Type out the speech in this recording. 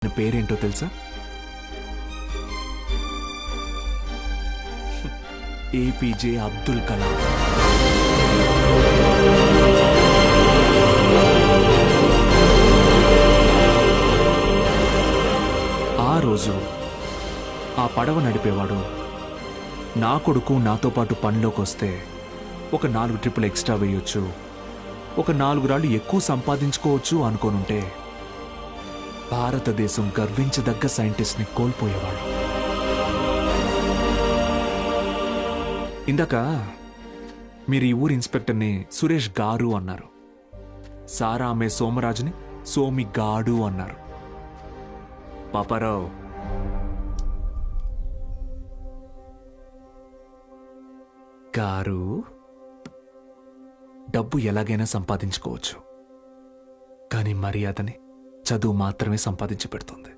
ఆయన పేరేంటో తెలుసా? ఏపీజే అబ్దుల్ కలాం. ఆ రోజు ఆ పడవ నడిపేవాడు నా కొడుకు నాతో పాటు పనిలోకి వస్తే ఒక 4 ట్రిప్పులు ఎక్స్ట్రా వేయొచ్చు, ఒక 4 రాళ్ళు ఎక్కువ సంపాదించుకోవచ్చు అనుకోనుంటే భారతదేశం గర్వించదగ్గ సైంటిస్ట్ని కోల్పోయేవాడు. ఇందాక మీరు ఈ ఊరి ఇన్స్పెక్టర్ని సురేష్ గారు అన్నారు. సారా అమ్మే సోమరాజుని సోమి గాడు అన్నారు. పాపారావు, గారు డబ్బు ఎలాగైనా సంపాదించుకోవచ్చు, కానీ మర్యాదని చదువు మాత్రమే సంపాదించి పెడుతుంది.